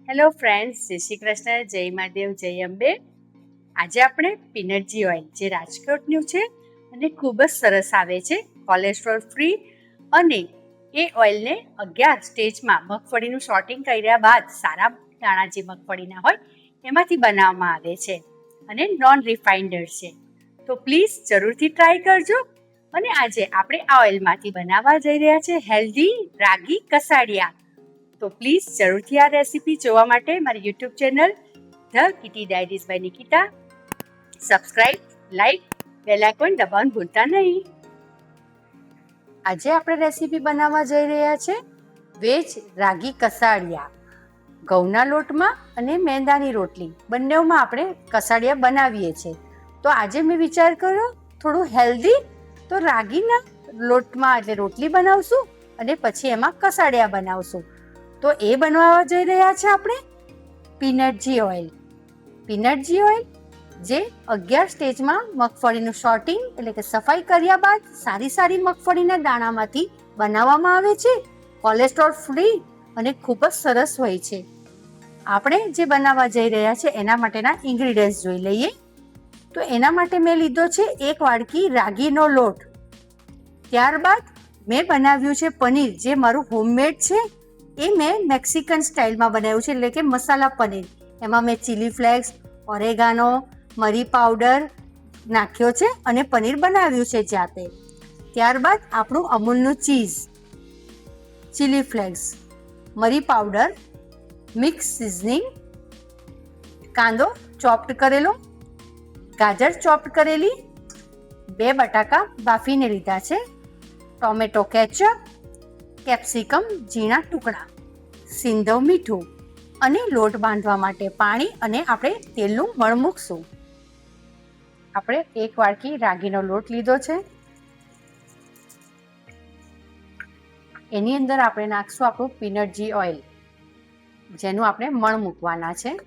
Hello friends, જય શ્રી કૃષ્ણ, જય મહાદેવ, જય અંબે. આજે આપણે પીનટજી ઓઇલ જે રાજકોટનું છે અને ખૂબ જ સરસ આવે છે, કોલેસ્ટ્રોલ ફ્રી, અને એ ઓઇલને 11 સ્ટેજમાં મગફળીનું શોર્ટિંગ કર્યા બાદ સારા દાણા જે મગફળીના હોય એમાંથી બનાવવામાં આવે છે અને નોન રિફાઇન્ડર છે. તો પ્લીઝ જરૂરથી ટ્રાય કરજો. અને આજે આપણે આ ઓઇલમાંથી બનાવવા જઈ રહ્યા છે હેલ્ધી રાગી કસાડિયા. તો પ્લીઝ જરૂરથી આ રેસીપી જોવા માટે મારી YouTube channel the Kitty Diaries by Nikita subscribe, like, bell icon દબાવવાનું ભૂલતા નહીં. આજે આપણે રેસીપી બનાવવા જઈ રહ્યા છે વેજ રાગી કસાડિયા. ઘઉંના લોટમાં અને મેંદાની રોટલી બંનેમાં આપણે કસાડિયા બનાવીએ છીએ. તો આજે મેં વિચાર કર્યો થોડું હેલ્ધી, તો રાગીના લોટમાં એટલે રોટલી બનાવશું અને પછી એમાં કસાડિયા બનાવશું. તો એ બનાવવા જઈ રહ્યા છે આપણે પીનટજી ઓઇલ. પીનટજી ઓઇલ જે 11 સ્ટેજમાં મગફળીનું શોર્ટિંગ એટલે કે સફાઈ કર્યા બાદ સારી મગફળીના દાણામાંથી બનાવવામાં આવે છે. કોલેસ્ટ્રોલ ફ્રી અને ખૂબ જ સરસ હોય છે. આપણે જે બનાવવા જઈ રહ્યા છે એના માટેના ઇન્ગ્રીડિયન્ટ્સ જોઈ લઈએ. તો એના માટે મેં લીધો છે 1 વાડકી રાગીનો લોટ. ત્યારબાદ મેં બનાવ્યું છે પનીર, જે મારું હોમમેડ છે. એ મેં મેક્સિકન સ્ટાઇલમાં બનાવ્યું છે, એટલે કે મસાલા પનીર. એમાં મેં ચીલી ફ્લેક્સ, ઓરેગાનો, મરી પાવડર નાખ્યો છે અને પનીર બનાવ્યું છે જાતે. ત્યારબાદ આપણું અમૂલનું ચીઝ, ચીલી ફ્લેક્સ, મરી પાવડર, મિક્સ સિઝનિંગ, કાંદો ચોપ્ડ કરેલો, ગાજર ચોપ્ડ કરેલી, 2 બટાકા બાફીને લીધા છે, ટોમેટો કેચઅપ, કેપ્સિકમ ઝીણા ટુકડા, સિંધવ મીઠું અને લોટ બાંધવા માટે પાણી, અને આપણે તેલનું મણ મૂકશું. આપણે 1 વાડકી રાગીનો લોટ લીધો છે. એની અંદર આપણે નાખશું આપણું પીનટજી ઓઇલ, જેનું આપણે મણ મૂકવાના છે.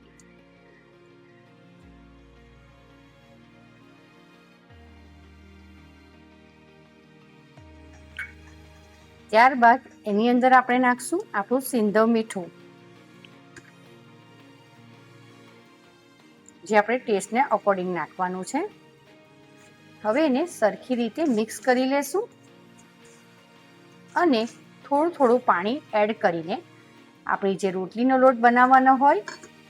ત્યારબાદ એની અંદર આપણે નાખશું આપણું સિંધવ મીઠું, જે આપણે ટેસ્ટને અકોર્ડિંગ નાખવાનું છે. હવે એને સરખી રીતે મિક્સ કરી લેશું અને થોડું પાણી એડ કરીને આપણી જે રોટલીનો લોટ બનાવવાનો હોય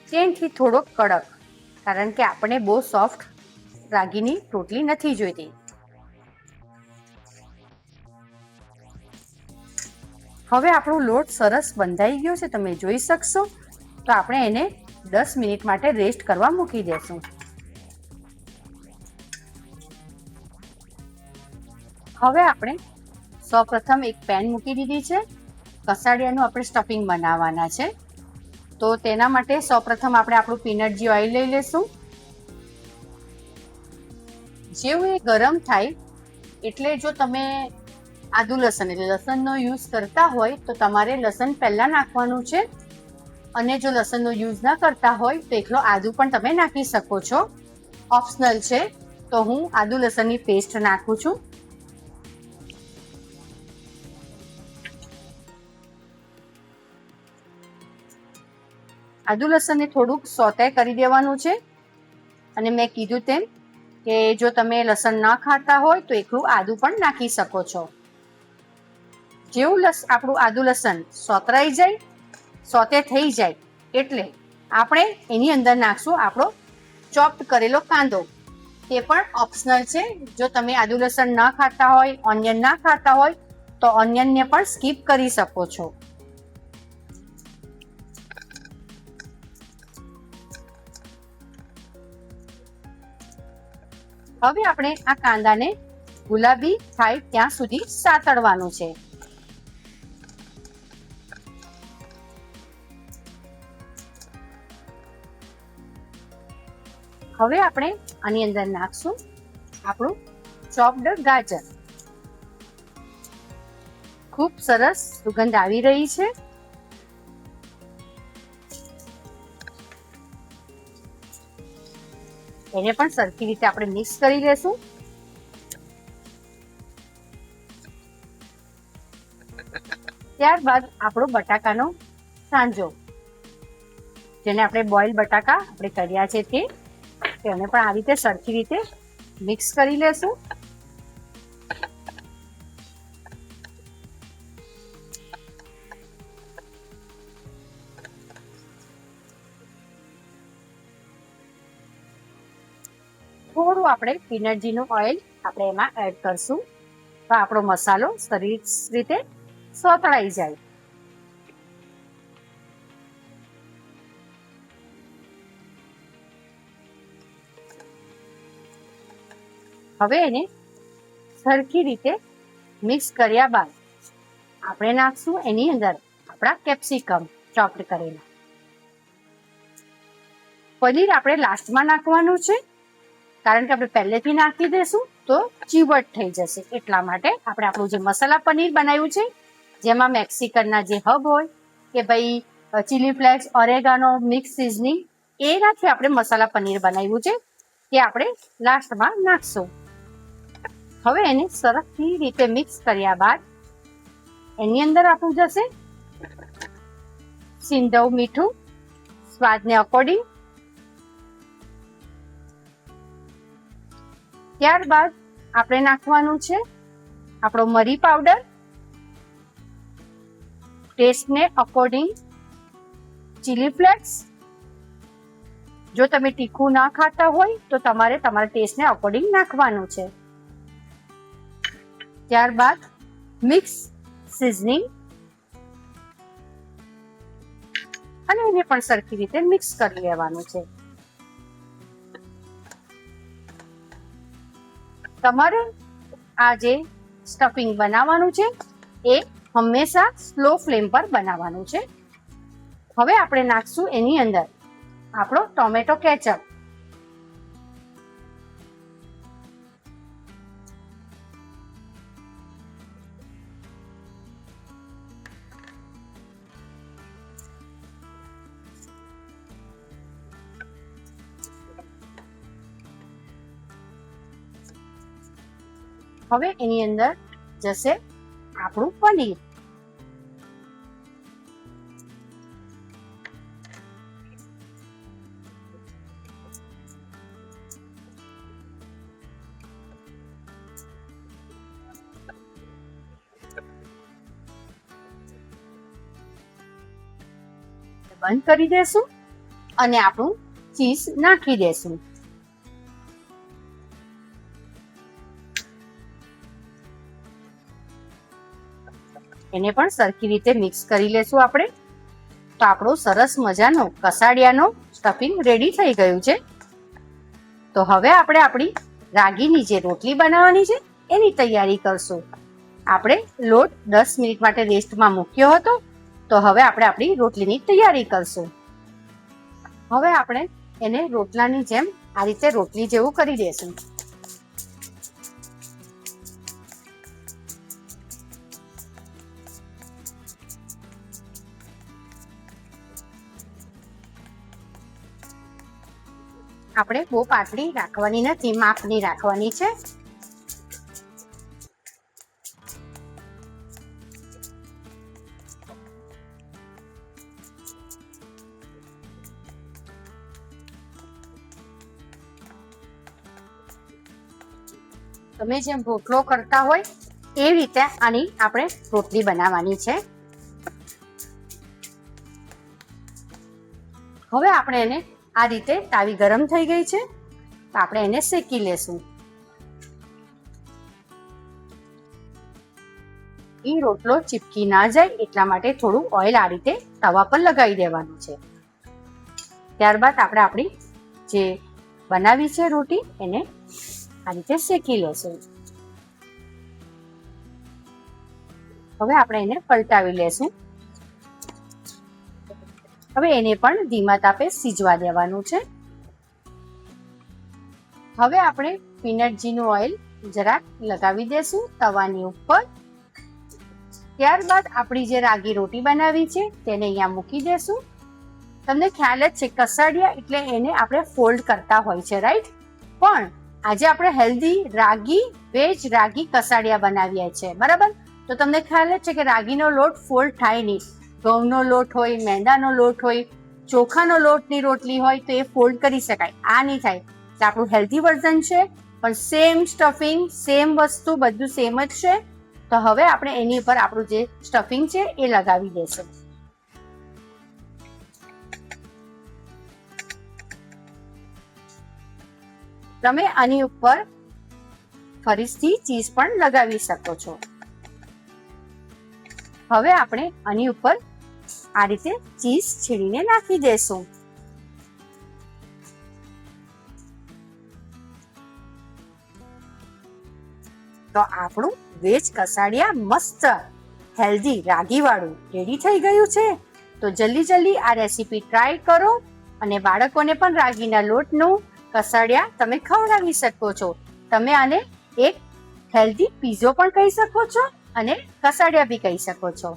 તેનાથી થોડો કડક, કારણ કે આપણે બહુ સોફ્ટ રાગીની રોટલી નથી જોઈતી. હવે આપણો લોટ સરસ બંધાઈ ગયો છે, તમે જોઈ શકશો. તો આપણે એને 10 મિનિટ માટે રેસ્ટ કરવા મૂકી દેશું. હવે આપણે સૌપ્રથમ એક પેન મૂકી દીધી છે. કસાડિયાનું આપણે સ્ટફિંગ બનાવવાના છે. તો તેના માટે સૌપ્રથમ આપણે આપણું પીનટજી ઓઇલ લઈ લેશું. જેવું એ ગરમ થાય એટલે જો તમે આદુ લસણ એટલે લસણનો યુઝ કરતા હોય તો તમારે લસણ પહેલાં નાખવાનું છે, અને જો લસણનો યુઝ ના કરતા હોય તો એકલો આદુ પણ તમે નાખી શકો છો, ઓપ્શનલ છે. તો હું આદુ લસણની પેસ્ટ નાખું છું. આદુ લસણને થોડુંક સોતે કરી દેવાનું છે. અને મેં કીધું તેમ કે જો તમે લસણ ન ખાતા હોય તો એકલું આદુ પણ નાખી શકો છો. જેવું આપણું આદુ લસણ સોતરાઈ જાય, સોતે થઈ જાય એટલે આપણે એની અંદર નાખશું આપણો ચોપ્ડ કરેલો કાંદો. તે પણ ઓપ્શનલ છે. જો તમે આદુ લસણ ન ખાતા હોય, ઓનિયન ના ખાતા હોય તો ઓનિયનને પણ સ્કીપ કરી શકો છો. હવે આપણે આ કાંદાને ગુલાબી થાય ત્યાં સુધી સાતળવાનું છે. હવે આપણે આની અંદર નાખશું આપણું ચોપ્ડ ગાજર. ખૂબ સરસ સુગંધ આવી રહી છે. એને પણ સરખી રીતે આપણે મિક્સ કરી લેશું. ત્યારબાદ આપણો બટાકાનો સાંજો, જેને આપણે બોઇલ બટાકા આપણે કર્યા છે તેને પણ આવી રીતે સરખી રીતે મિક્સ કરી લેશું. થોડું આપણે પીનટજીનું ઓઇલ આપણે એમાં એડ કરશું તો આપણો મસાલો સરસ રીતે સોતળાઈ જાય. હવે એને સરખી રીતે મિક્સ કર્યા બાદ આપણે નાખશું એની અંદર આપણા કેપ્સિકમ ચોપ્ડ કરેલા. પનીર આપણે લાસ્ટમાં નાખવાનું છે કારણ કે આપણે પહેલેથી નાખી દઈશું તો ચીવટ થઈ જશે. એટલા માટે આપણે આપણું જે મસાલા પનીર બનાવ્યું છે જેમાં મેક્સિકનના જે હબ હોય કે ભાઈ chilli flakes, oregano, mix seasoning એનાથી આપણે મસાલા પનીર બનાવ્યું છે તે આપણે લાસ્ટમાં નાખશું. હવે એને સરસથી રીતે મિક્સ કર્યા બાદ એની અંદર આપણું જશે સિંધવ મીઠું સ્વાદને અકોર્ડિંગ. ત્યારબાદ આપણે નાખવાનું છે આપણો મરી પાવડર, ટેસ્ટને અકોર્ડિંગ ચીલી ફ્લેક્સ. જો તમે તીખું ના ખાતા હોય તો તમારે તમારા ટેસ્ટને અકોર્ડિંગ નાખવાનું છે. ત્યારબાદ મિક્સ સિઝનિંગ અને એને પણ સરખી રીતે મિક્સ કરી લેવાનું છે. તમારે આ જે સ્ટફિંગ બનાવવાનું છે એ હંમેશા સ્લો ફ્લેમ પર બનાવવાનું છે. હવે આપણે નાખશું એની અંદર આપણો ટોમેટો કેચઅપ. હવે એની અંદર જશે આપણું પનીર. બંધ કરી દેશું અને આપણું ચીઝ નાખી દેશું. એને પણ સરખી રીતે મિક્સ કરી લેશું આપણે. તો આપણો સરસ મજાનો કસાડિયાનો સ્ટફિંગ રેડી થઈ ગયું છે. તો હવે આપણે આપણી રાગીની જે રોટલી બનાવવાની છે એની તૈયારી કરશું. આપણે લોટ 10 મિનિટ માટે રેસ્ટમાં મૂક્યો હતો તો હવે આપણે આપણી રોટલીની તૈયારી કરશું. હવે આપણે એને રોટલાની જેમ આ રીતે રોટલી જેવું કરી દેશું. આપણે બહુ પાતળી રાખવાની નથી, માપની રાખવાની છે. તમે જેમ રોટલો કરતા હોય એ રીતે આની આપણે રોટલી બનાવવાની છે. હવે આપણે એને આ રીતે તાવી ગરમ થઈ ગઈ છે તો આપણે એને શેકી લેશું. એ રોટલો ચીપકી ના જાય એટલા માટે થોડું ઓઇલ આ રીતે તવા પર લગાવી દેવાનું છે. ત્યારબાદ આપણે આપણી જે બનાવી છે રોટી એને આ રીતે શેકી લેશું. હવે આપણે એને પલટાવી લેશું. હવે એને પણ ધીમા તાપે સીજવા દેવાનું છે. હવે આપણે પીનટજીનું ઓઇલ જરાક લગાવી દેશું તવાની ઉપર. ત્યારબાદ આપણી જે રાગી રોટી બનાવી છે તેને અહીંયા મૂકી દેશું. તમને ખ્યાલ જ છે કસાડિયા એટલે એને આપણે ફોલ્ડ કરતા હોય છે, રાઈટ? પણ આજે આપણે હેલ્ધી રાગી વેજ રાગી કસાડિયા બનાવ્યા છે, બરાબર? તો તમને ખ્યાલ જ છે કે રાગીનો લોટ ફોલ્ડ થાય નહીં. ઘઉંનો લોટ હોય, મેંદાનો લોટ હોય ચોખાનો લોટની રોટલી હોય તો એ ફોલ્ડ કરી શકાય, આ નહીં થાય. એટલે આપણું હેલ્ધી વર્ઝન છે, પણ સેમ સ્ટફિંગ, સેમ વસ્તુ, બધું સેમ જ છે. તો હવે આપણે એની ઉપર આપણું જે સ્ટફિંગ છે એ લગાવી દેશું. તમે આની ઉપર ફરીથી ચીઝ પણ લગાવી શકો છો. હવે આપણે આની ઉપર આ રીતે ચીઝ છીણીને નાખી દેશું. તો આપણું વેજ કસાડિયા મસ્ત હેલ્ધી રાગીવાળું રેડી થઈ ગયું છે. તો જલ્દી આ રેસીપી ટ્રાય કરો અને બાળકોને પણ રાગીના લોટનું કસાડિયા તમે ખવડાવી શકો છો. તમે આને એક હેલ્ધી પીઝો પણ કહી શકો છો અને કસાડિયા બી કહી શકો છો.